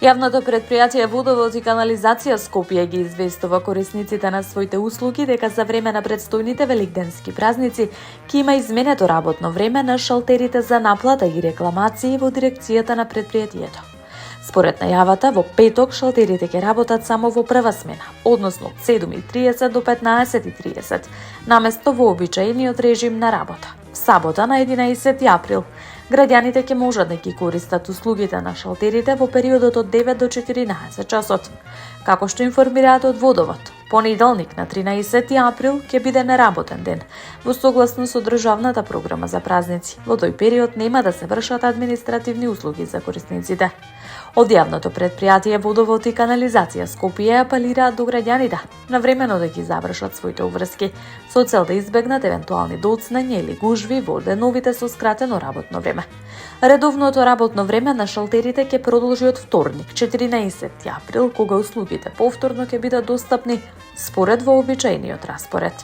Јавното предпријатие Водовод и канализација Скопје ги известува корисниците на своите услуги дека за време на предстојните великденски празници ќе има изменето работно време на шалтерите за наплата и рекламации во дирекцијата на предпријатието. Според најавата, во петок шалтерите ќе работат само во прва смена, односно од 7:30 до 15:30, наместо вообичаениот режим на работа. Сабота на 11 април, граѓаните ќе можат да ги користат услугите на шалтерите во периодот од 9 до 14 часот. Како што информираат од Водовод, понеделник на 13 април ќе биде неработен ден, во согласно со државната програма за празници. Во тој период нема да се вршат административни услуги за корисниците. Од јавното предпријатие Водовод и канализација Скопје апелираат до граѓаните навремено да ги завршат своите уврски, со цел да избегнат евентуални доцнења или гужви во деновите со скратено работно време. Редовното работно време на шалтерите ќе продолжи од вторник, 14 април, кога услугите повторно ќе бидат достапни според вообичаениот распоред.